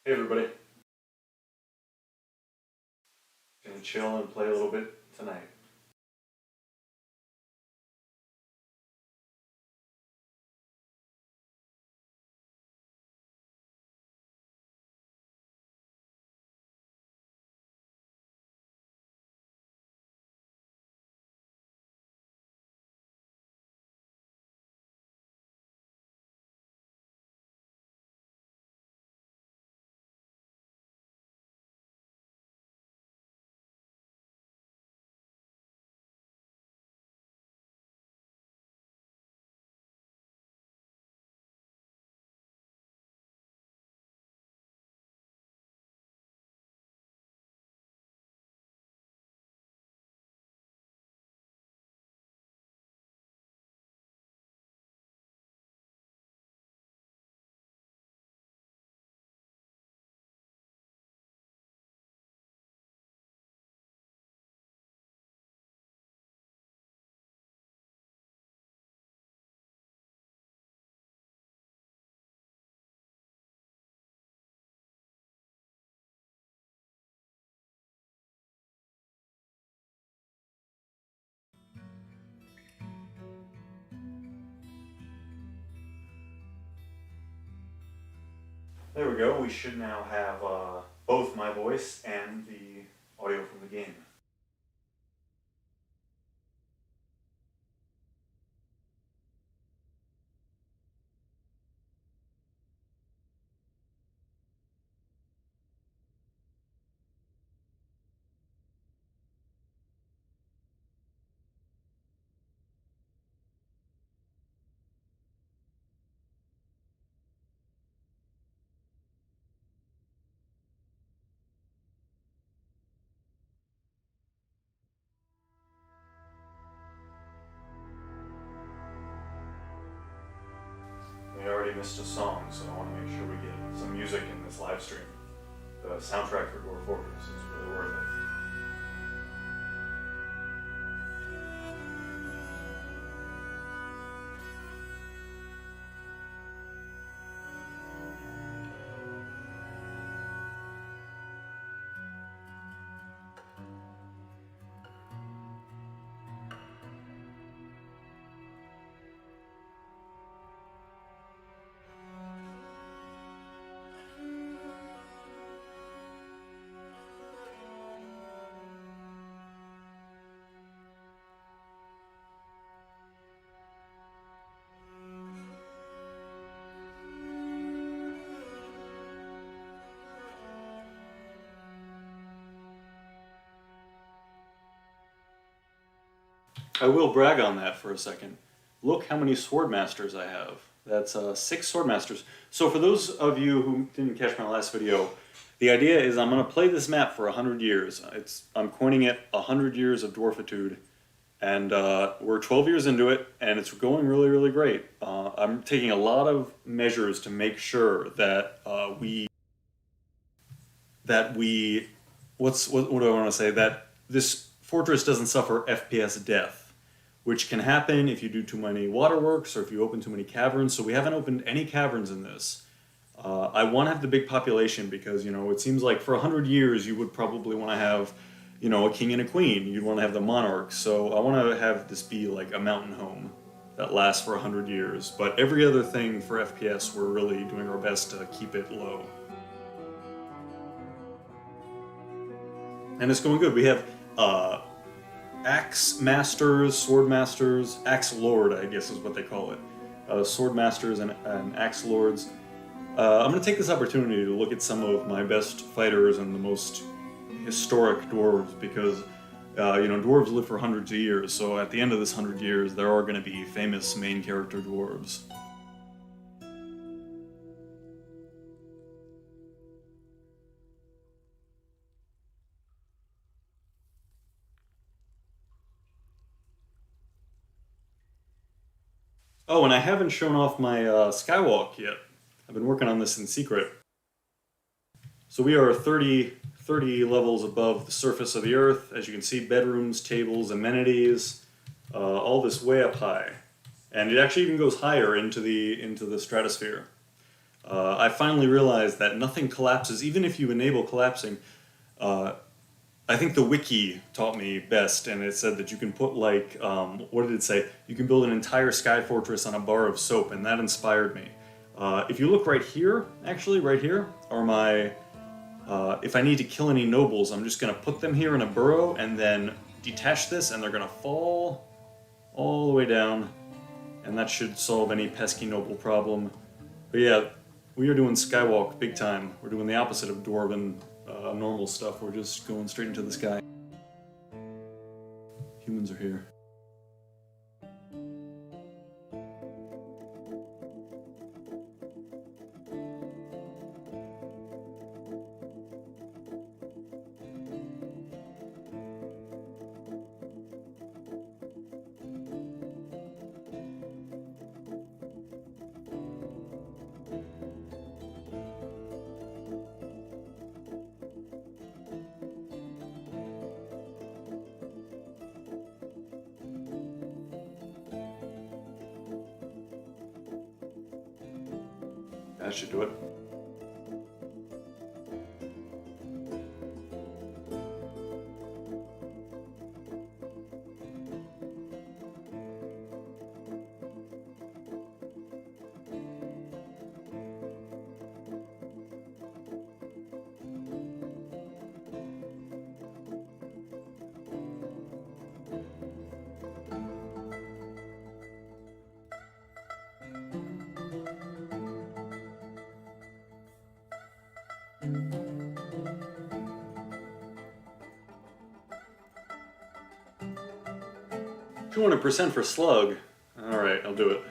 Hey everybody. Gonna chill and play a little bit tonight. There we go. We should now have both my voice and the audio from the game. We already missed a song, so I want to make sure we get some music in this live stream. The soundtrack for Dwarf Fortress is really worth it. I will brag on that for a second. Look how many sword masters I have. That's 6 sword masters. So for those of you who didn't catch my last video, the idea is I'm going to play this map for 100 years. I'm coining it 100 years of dwarfitude, and we're 12 years into it, and it's going really, really great. I'm taking a lot of measures to make sure that what do I want to say? That this fortress doesn't suffer FPS death, which can happen if you do too many waterworks or if you open too many caverns. So we haven't opened any caverns in this. I want to have the big population because, you know, it seems like for 100 years you would probably want to have, you know, a king and a queen. You'd want to have the monarchs. So I want to have this be like a mountain home that lasts for 100 years. But every other thing for FPS, we're really doing our best to keep it low. And it's going good. We have axe masters, sword masters, axe lord, I guess is what they call it. Sword masters and axe lords. I'm going to take this opportunity to look at some of my best fighters and the most historic dwarves because, you know, dwarves live for hundreds of years. So at the end of this 100 years, there are going to be famous main character dwarves. Oh, and I haven't shown off my skywalk yet. I've been working on this in secret. So we are 30 levels above the surface of the Earth. As you can see, bedrooms, tables, amenities, all this way up high. And it actually even goes higher into the stratosphere. I finally realized that nothing collapses, even if you enable collapsing. I think the wiki taught me best, and it said that you can put like, what did it say? You can build an entire sky fortress on a bar of soap, and that inspired me. If you look right here, actually, right here, are my, if I need to kill any nobles, I'm just going to put them here in a burrow, and then detach this, and they're going to fall all the way down, and that should solve any pesky noble problem. But yeah, we are doing Skywalk big time. We're doing the opposite of Dwarven normal stuff. We're just going straight into the sky. Humans are here. That should do it. $200% for slug. Alright, I'll do it.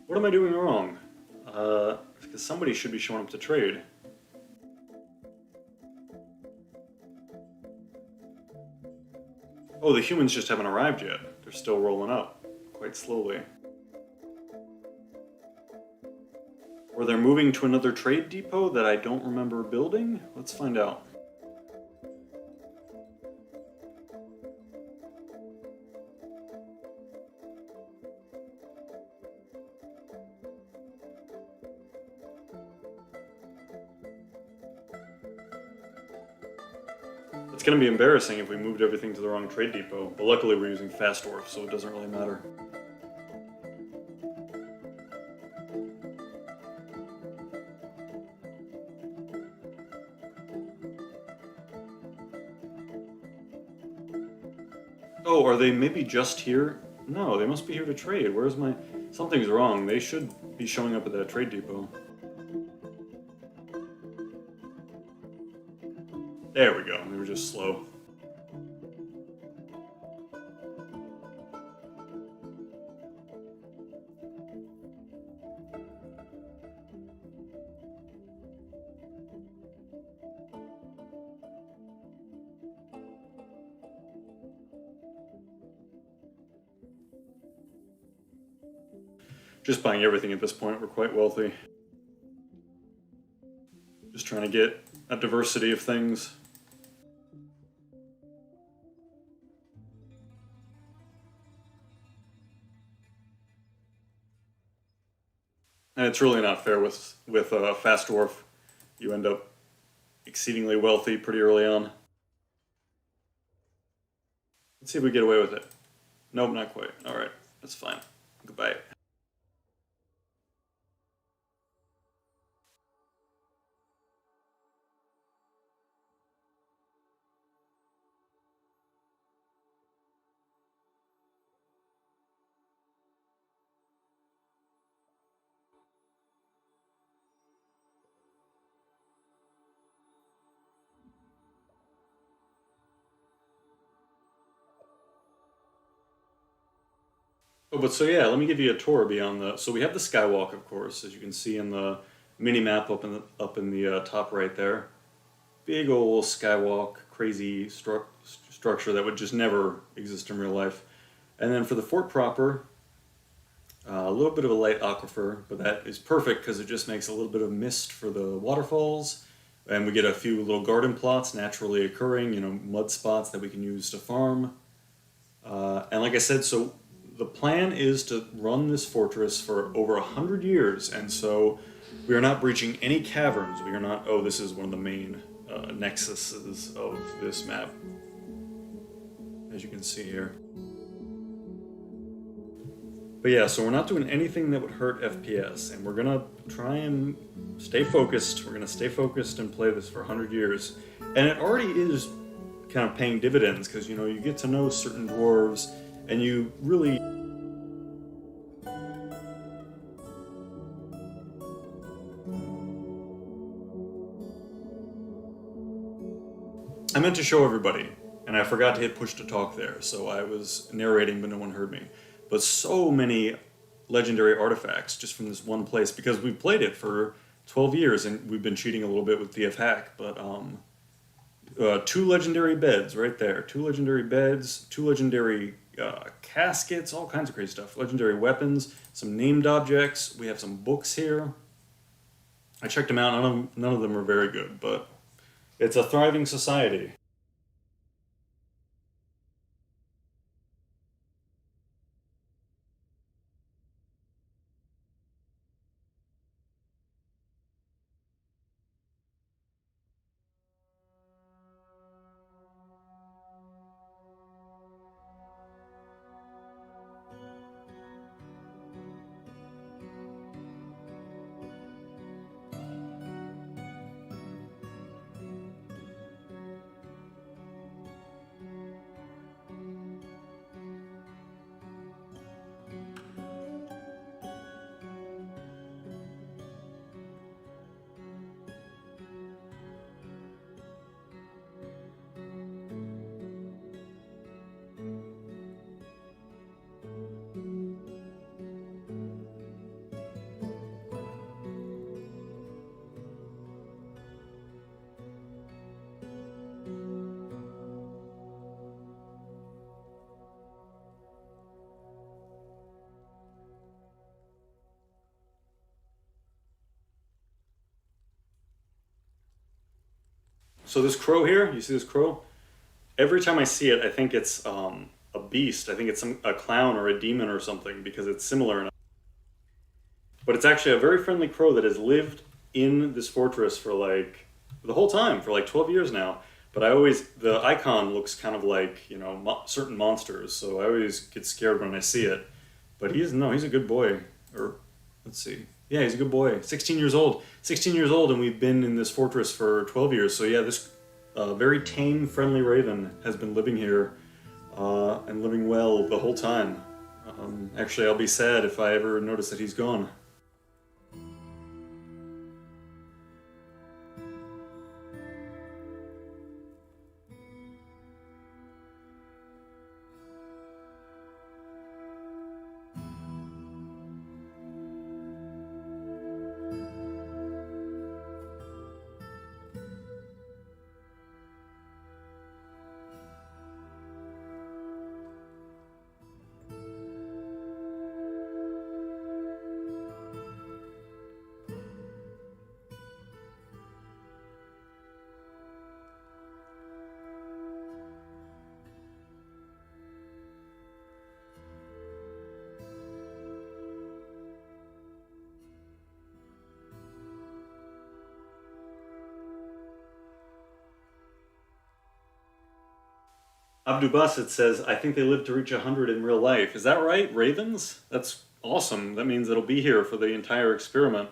What am I doing wrong? Because somebody should be showing up to trade. Oh, the humans just haven't arrived yet. They're still rolling up, quite slowly. Or they're moving to another trade depot that I don't remember building? Let's find out. It's going to be embarrassing if we moved everything to the wrong trade depot, but luckily we're using fast Dwarf, so it doesn't really matter. Oh, are they maybe just here? No, they must be here to trade. Where's my... Something's wrong. They should be showing up at that trade depot. There we go. They were just slow. Just buying everything at this point. We're quite wealthy. Just trying to get a diversity of things. And it's really not fair with Fast Dwarf. You end up exceedingly wealthy pretty early on. Let's see if we get away with it. Nope, not quite. Alright, that's fine. Goodbye. Oh, but so yeah, let me give you a tour beyond the. So we have the skywalk, of course, as you can see in the mini map up in the top right there. Big old skywalk, crazy structure that would just never exist in real life. And then for the fort proper, a little bit of a light aquifer, but that is perfect because it just makes a little bit of mist for the waterfalls. And we get a few little garden plots naturally occurring, you know, mud spots that we can use to farm. And like I said, so the plan is to run this fortress for over 100 years, and so we are not breaching any caverns. We are not. Oh, this is one of the main nexuses of this map, as you can see here. But yeah, so we're not doing anything that would hurt FPS, and we're gonna try and stay focused. We're gonna stay focused and play this for 100 years, and it already is kind of paying dividends because you know you get to know certain dwarves, and you really. I meant to show everybody, and I forgot to hit push to talk there, so I was narrating, but no one heard me. But so many legendary artifacts just from this one place because we've played it for 12 years and we've been cheating a little bit with DF Hack, but two legendary beds right there, two legendary beds, two legendary caskets, all kinds of crazy stuff, legendary weapons, some named objects. We have some books here. I checked them out. None of them are very good, but it's a thriving society. So this crow here, you see this crow? Every time I see it, I think it's a beast. I think it's a clown or a demon or something because it's similar enough. But it's actually a very friendly crow that has lived in this fortress for like the whole time, for like 12 years now. But the icon looks kind of like, you know, certain monsters. So I always get scared when I see it. But no, he's a good boy. Or, let's see. Yeah, he's a good boy. 16 years old. 16 years old, and we've been in this fortress for 12 years. So yeah, this very tame, friendly raven has been living here and living well the whole time. Actually, I'll be sad if I ever notice that he's gone. Abdu Basit says, I think they live to reach 100 in real life. Is that right? Ravens? That's awesome. That means it'll be here for the entire experiment.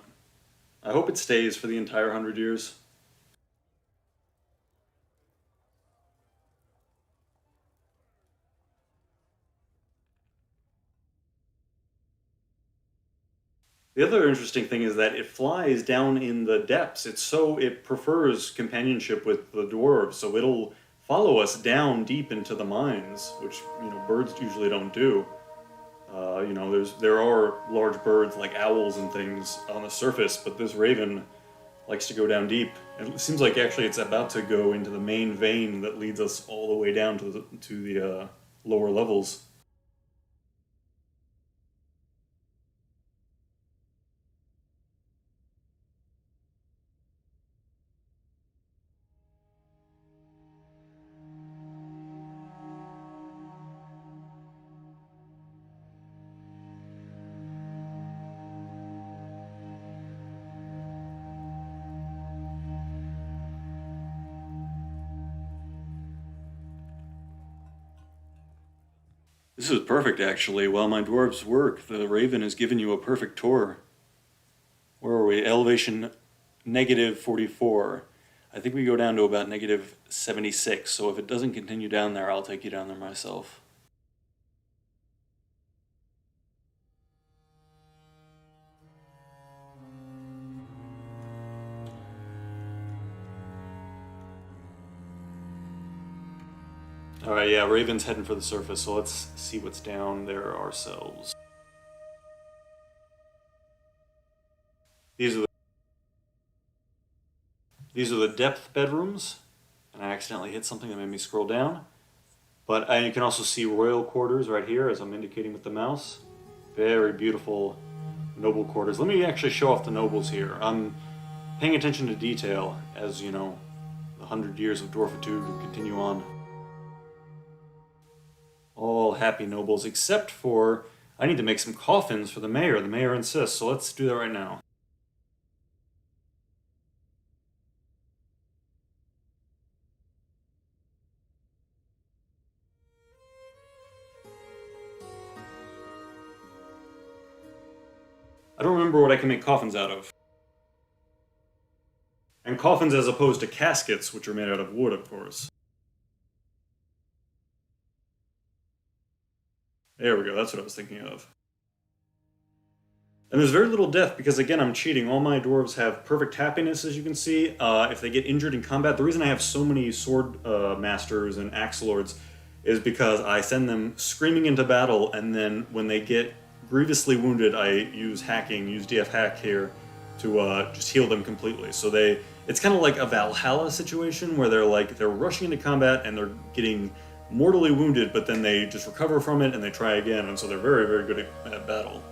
I hope it stays for the entire 100 years. The other interesting thing is that it flies down in the depths. It prefers companionship with the dwarves, so it'll follow us down deep into the mines, which, you know, birds usually don't do. You know, there are large birds like owls and things on the surface, but this raven likes to go down deep. And it seems like actually it's about to go into the main vein that leads us all the way down to the lower levels. This is perfect, actually. While my dwarves work, the raven has given you a perfect tour. Where are we? Elevation negative 44. I think we go down to about negative 76, so if it doesn't continue down there, I'll take you down there myself. Alright, yeah, Raven's heading for the surface, so let's see what's down there ourselves. These are the depth bedrooms, and I accidentally hit something that made me scroll down. But you can also see royal quarters right here, as I'm indicating with the mouse. Very beautiful noble quarters. Let me actually show off the nobles here. I'm paying attention to detail, as you know, the 100 years of dwarfitude continue on. All happy nobles, except for I need to make some coffins for the mayor. The mayor insists, so let's do that right now. I don't remember what I can make coffins out of. And coffins as opposed to caskets, which are made out of wood, of course. There we go, that's what I was thinking of. And there's very little death because, again, I'm cheating. All my dwarves have perfect happiness, as you can see. If they get injured in combat, the reason I have so many sword masters and axe lords is because I send them screaming into battle, and then when they get grievously wounded, I use DF hack here to just heal them completely. So it's kind of like a Valhalla situation where they're rushing into combat and they're getting mortally wounded, but then they just recover from it and they try again, and so they're very, very good at battle.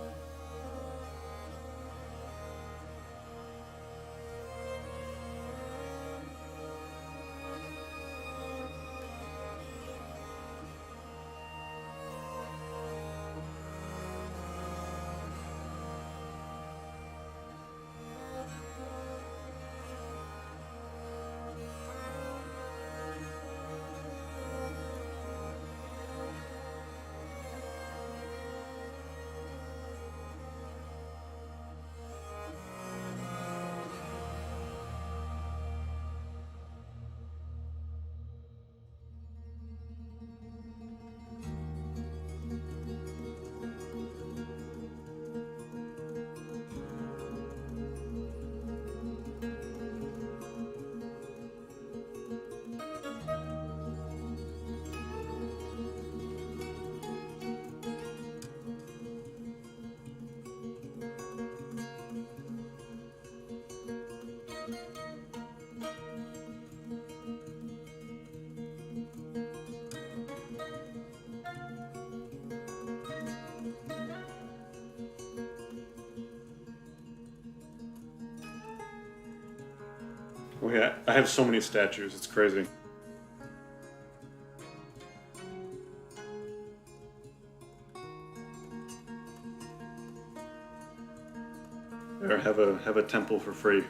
Okay, I have so many statues, it's crazy. There, have a temple for free.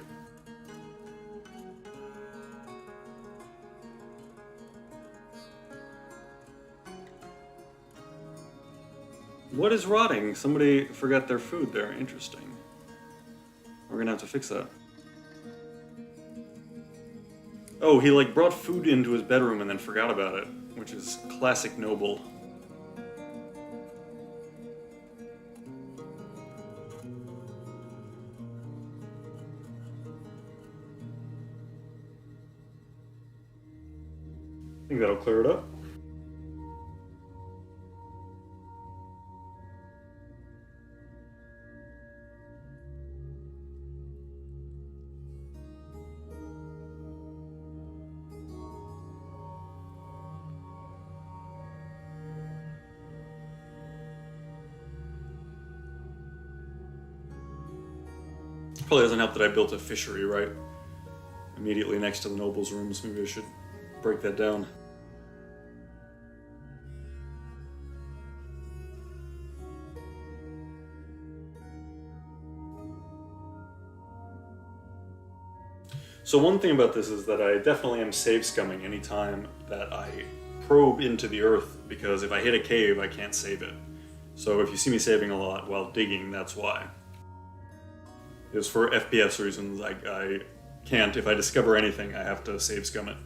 What is rotting? Somebody forgot their food there. Interesting. We're gonna have to fix that. Oh, he brought food into his bedroom and then forgot about it, which is classic noble. I think that'll clear it up. Probably doesn't help that I built a fishery right immediately next to the nobles' rooms. Maybe I should break that down. So one thing about this is that I definitely am save scumming anytime that I probe into the earth, because if I hit a cave, I can't save it. So if you see me saving a lot while digging, that's why. It's for FPS reasons. I can't, if I discover anything, I have to save scum it.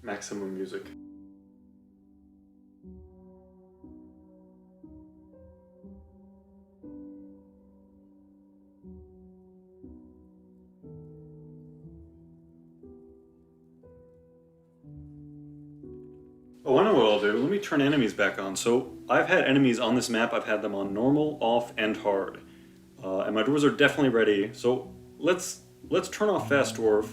Maximum music. Oh, I know what I'll do. Let me turn enemies back on. So I've had enemies on this map. I've had them on normal, off, and hard. And my dwarves are definitely ready. So let's turn off Fast Dwarf,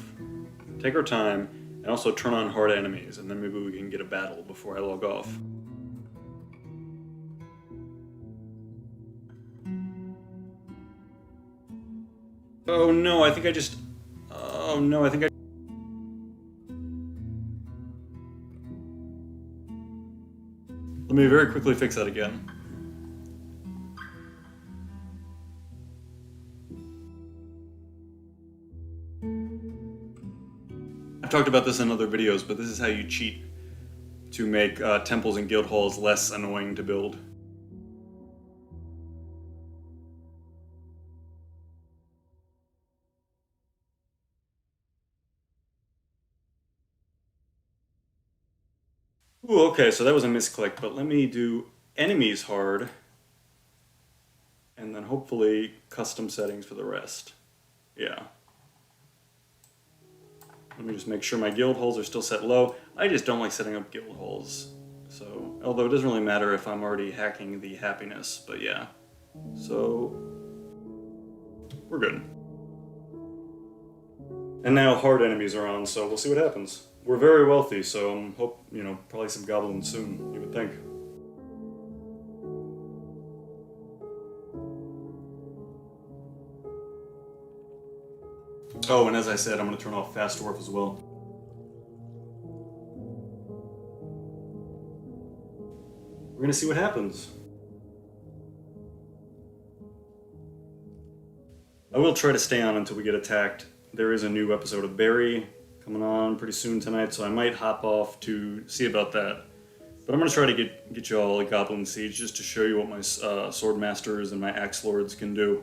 take our time, and also turn on hard enemies, and then maybe we can get a battle before I log off. Oh no, I think I just... Oh no, I think I... Let me very quickly fix that again. I've talked about this in other videos, but this is how you cheat to make temples and guild halls less annoying to build. Ooh, okay, so that was a misclick, but let me do enemies hard, and then hopefully custom settings for the rest. Yeah. Let me just make sure my guild halls are still set low. I just don't like setting up guild halls. So, although it doesn't really matter if I'm already hacking the happiness, but yeah. So, we're good. And now hard enemies are on, so we'll see what happens. We're very wealthy, so hope, probably some goblins soon, you would think. Oh, and as I said, I'm going to turn off Fast Dwarf as well. We're going to see what happens. I will try to stay on until we get attacked. There is a new episode of Barry coming on pretty soon tonight, so I might hop off to see about that. But I'm going to try to get you all a Goblin Siege just to show you what my Sword Masters and my Axe Lords can do.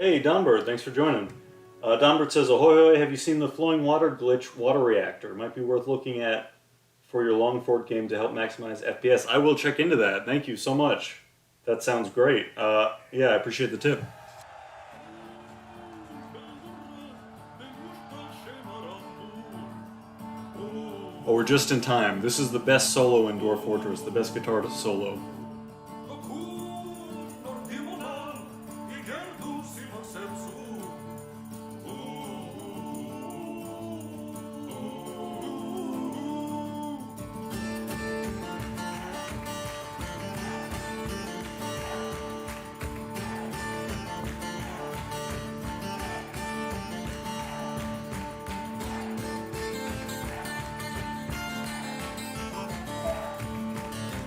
Hey, Donbird, thanks for joining. Donbird says, ahoy hoy, have you seen the flowing water glitch water reactor? Might be worth looking at for your long fort game to help maximize FPS. I will check into that. Thank you so much. That sounds great. Yeah, I appreciate the tip. Oh, we're just in time. This is the best solo in Dwarf Fortress, the best guitar solo.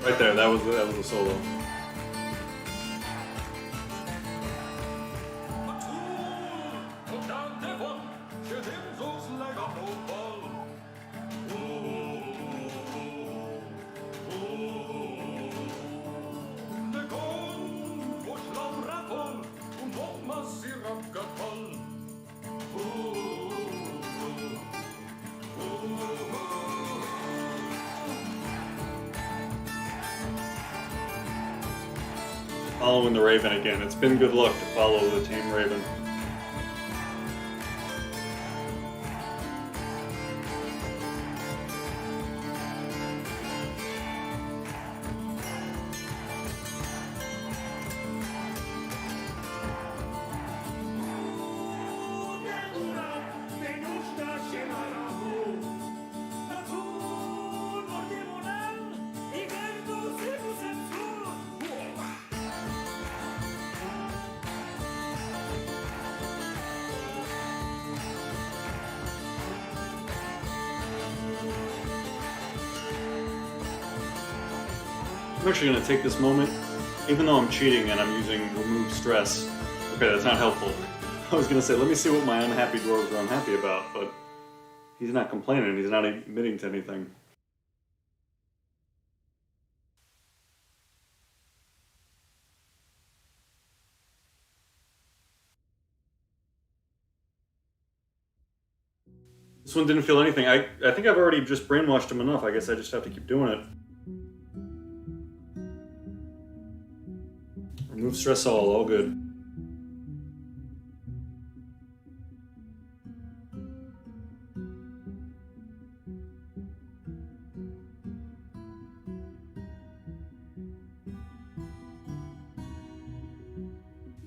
Right there, that was a solo. Following the Raven again. It's been good luck to follow the tame Raven. I'm actually going to take this moment, even though I'm cheating and I'm using remove stress. Okay, that's not helpful. I was going to say, let me see what my unhappy dwarves are unhappy about, but he's not complaining, he's not admitting to anything. This one didn't feel anything. I think I've already just brainwashed him enough. I guess I just have to keep doing it. Remove stress all good.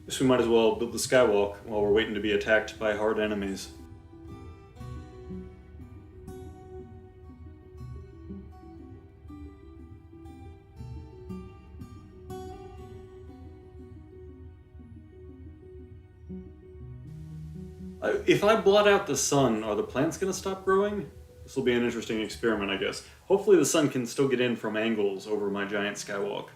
Guess we might as well build the skywalk while we're waiting to be attacked by hard enemies. If I blot out the sun, are the plants going to stop growing? This will be an interesting experiment, I guess. Hopefully the sun can still get in from angles over my giant skywalk.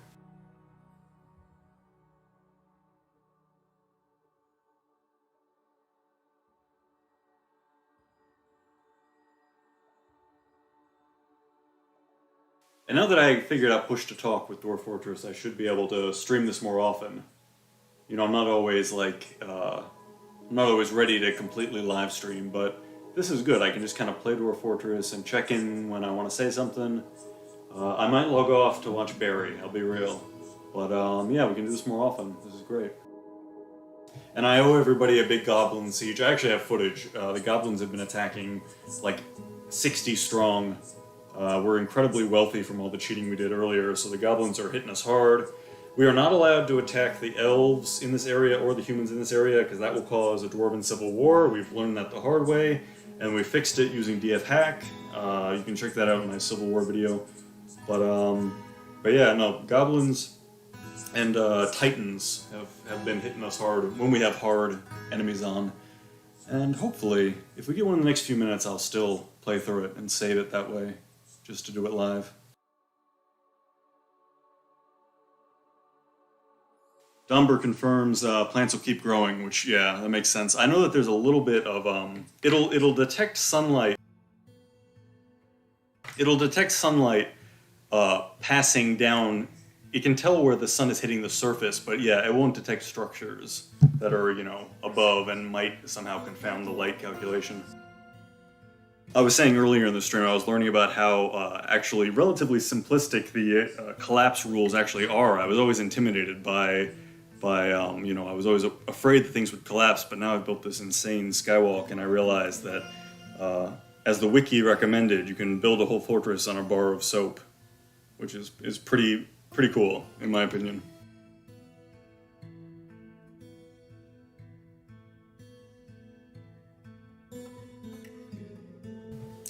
And now that I figured out push to talk with Dwarf Fortress, I should be able to stream this more often. You know, I'm not always ready to completely live stream, but this is good. I can just kind of play Dwarf Fortress and check in when I want to say something. I might log off to watch Barry, I'll be real. But yeah, we can do this more often. This is great. And I owe everybody a big goblin siege. I actually have footage. The goblins have been attacking like 60 strong. We're incredibly wealthy from all the cheating we did earlier, so the goblins are hitting us hard. We are not allowed to attack the elves in this area or the humans in this area because that will cause a dwarven civil war. We've learned that the hard way, and we fixed it using DF hack. You can check that out in my Civil War video. But yeah, no, goblins and titans have been hitting us hard when we have hard enemies on. And hopefully, if we get one in the next few minutes, I'll still play through it and save it that way, just to do it live. Dumber confirms plants will keep growing, which, yeah, that makes sense. I know that there's a little bit of, it'll detect sunlight. It'll detect sunlight passing down it can tell where the sun is hitting the surface, but yeah, it won't detect structures that are, you know, above and might somehow confound the light calculation. I was saying earlier in the stream, I was learning about how actually relatively simplistic the collapse rules actually are. I was always intimidated by you know, I was always afraid that things would collapse, but now I've built this insane skywalk, and I realized that, as the wiki recommended, you can build a whole fortress on a bar of soap, which is pretty cool, in my opinion.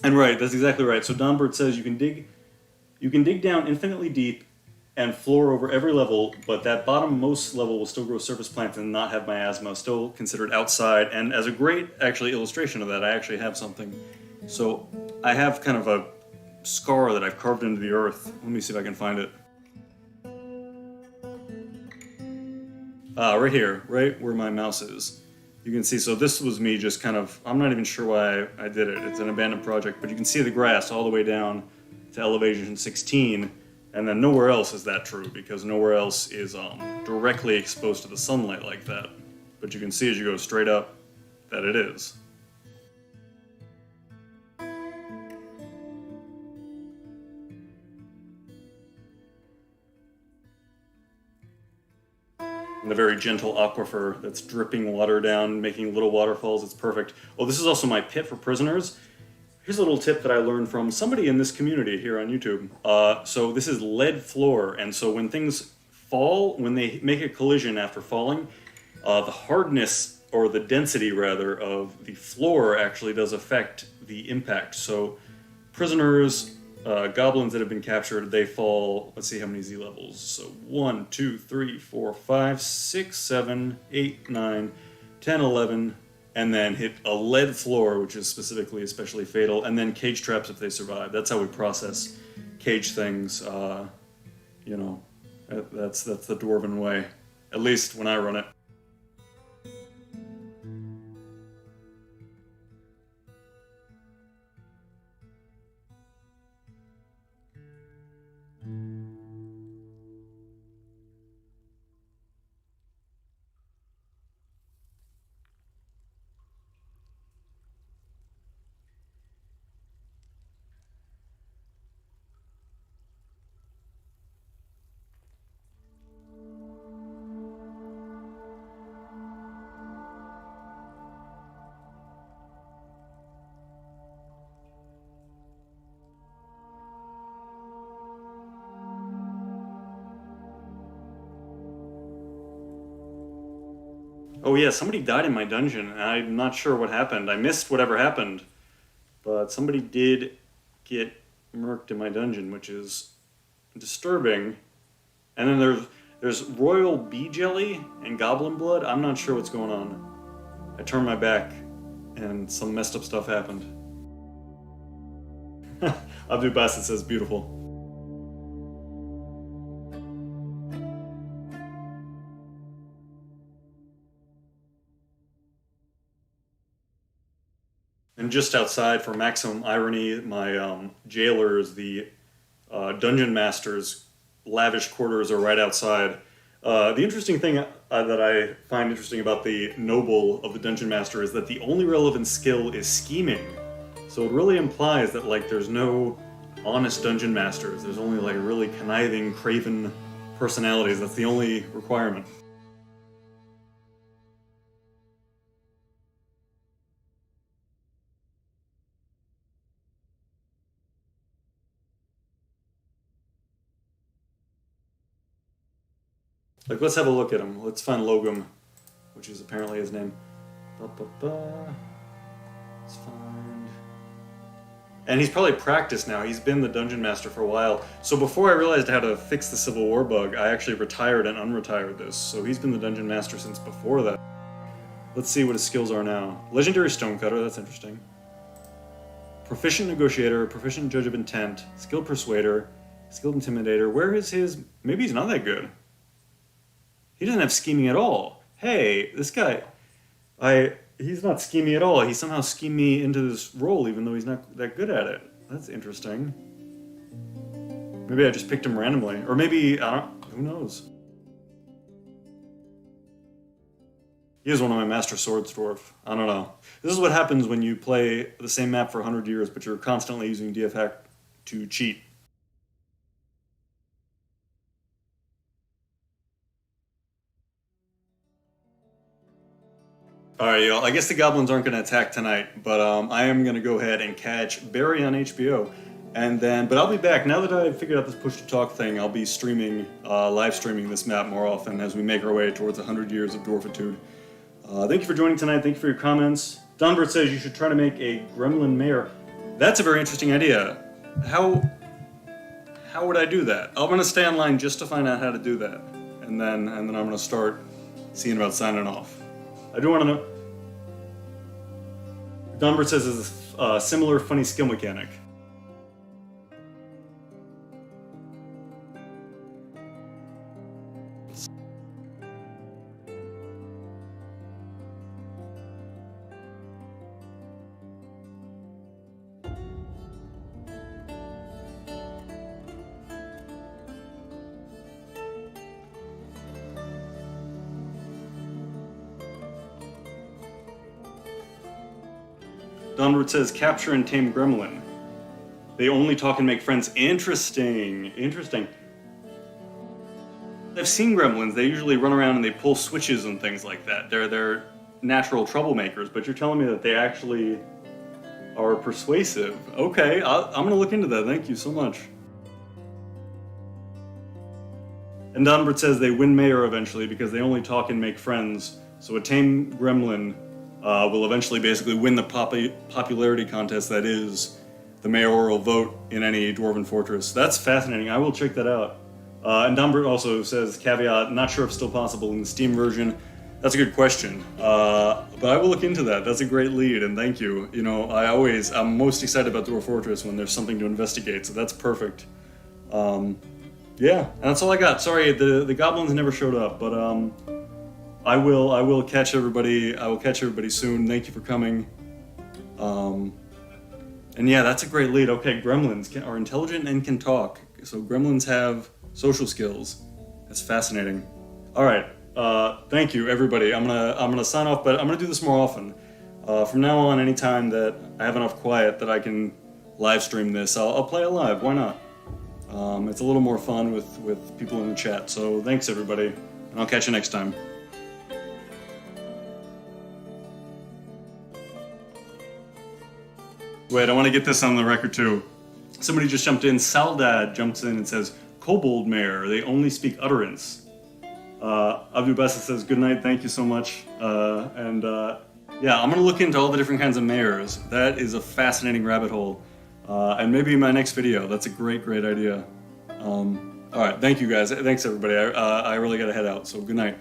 And right, that's exactly right. So Donbert says you can dig down infinitely deep and floor over every level, but that bottommost level will still grow surface plants and not have miasma, still considered outside. And as a great, actually, illustration of that, I actually have something. So I have kind of a scar that I've carved into the earth. Let me see if I can find it. Right here, right where my mouse is. You can see, so this was me just kind of, I'm not even sure why I did it. It's an abandoned project, but you can see the grass all the way down to elevation 16. And then nowhere else is that true, because nowhere else is directly exposed to the sunlight like that. But you can see as you go straight up that it is. And the very gentle aquifer that's dripping water down, making little waterfalls, it's perfect. Oh, this is also my pit for prisoners. Here's a little tip that I learned from somebody in this community here on YouTube. So this is lead floor, and so when things fall, when they make a collision after falling, the hardness, or the density rather, of the floor actually does affect the impact. So prisoners, goblins that have been captured, they fall, let's see how many Z levels. So 1, 2, 3, 4, 5, 6, 7, 8, 9, 10, 11, and then hit a lead floor, which is specifically especially fatal, and then cage traps if they survive. That's how we process cage things. You know, that's the Dwarven way, at least when I run it. Oh yeah, somebody died in my dungeon, and I'm not sure what happened. I missed whatever happened, but somebody did get murked in my dungeon, which is disturbing. And then there's royal bee jelly and goblin blood. I'm not sure what's going on. I turned my back, and some messed up stuff happened. Abdu Bassett says beautiful. And just outside, for maximum irony, my jailers, the dungeon masters, lavish quarters are right outside. The interesting thing that I find interesting about the noble of the dungeon master is that the only relevant skill is scheming. So it really implies that like there's no honest dungeon masters. There's only like really conniving, craven personalities. That's the only requirement. Like, let's have a look at him. Let's find Logum, which is apparently his name. Let's find... And he's probably practiced now. He's been the dungeon master for a while. So before I realized how to fix the Civil War bug, I actually retired and unretired this. So he's been the dungeon master since before that. Let's see what his skills are now. Legendary Stonecutter, that's interesting. Proficient Negotiator, Proficient Judge of Intent, Skilled Persuader, Skilled Intimidator. Where is his... Maybe he's not that good. He doesn't have scheming at all. Hey, this guy... He's not scheming at all. He somehow schemed me into this role even though he's not that good at it. That's interesting. Maybe I just picked him randomly. Or maybe, I don't... Who knows? He is one of my master swords, Dwarf. I don't know. This is what happens when you play the same map for 100 years, but you're constantly using DF hack to cheat. Alright, y'all. I guess the goblins aren't going to attack tonight, but I am going to go ahead and catch Barry on HBO. And then, but I'll be back. Now that I've figured out this push-to-talk thing, I'll be streaming, live streaming this map more often as we make our way towards 100 years of Dwarfitude. Thank you for joining tonight. Thank you for your comments. Donbert says you should try to make a gremlin mayor. That's a very interesting idea. How would I do that? I'm going to stay online just to find out how to do that. And then I'm going to start seeing about signing off. I do want to know. Donbert says it's a similar funny skill mechanic. Donbert says, capture and tame gremlin. They only talk and make friends. Interesting. Interesting. I've seen gremlins. They usually run around and they pull switches and things like that. They're natural troublemakers, but you're telling me that they actually are persuasive. Okay, I'm going to look into that. Thank you so much. And Donbert says they win mayor eventually because they only talk and make friends. So a tame gremlin will eventually basically win the popularity contest that is the mayoral vote in any Dwarven fortress. That's fascinating. I will check that out. And Donbert also says, caveat, not sure if still possible in the Steam version. That's a good question. But I will look into that. That's a great lead, and thank you. You know, I'm most excited about Dwarf Fortress when there's something to investigate, so that's perfect. Yeah, and that's all I got. Sorry, the goblins never showed up, but I will catch everybody. I will catch everybody soon. Thank you for coming. And yeah, that's a great lead. Okay, gremlins are intelligent and can talk. So gremlins have social skills. That's fascinating. All right. Thank you, everybody. I'm gonna sign off, but I'm gonna do this more often. From now on, anytime that I have enough quiet that I can live stream this, I'll play it live. Why not? It's a little more fun with people in the chat. So thanks, everybody, and I'll catch you next time. Wait, I want to get this on the record too. Somebody just jumped in. Saldad jumps in and says, "Kobold Mare, they only speak utterance." Abdu Bessa says, "Good night, thank you so much." Yeah, I'm gonna look into all the different kinds of mares. That is a fascinating rabbit hole. And maybe in my next video. That's a great idea. All right, thank you guys. Thanks everybody. I really gotta head out. So good night.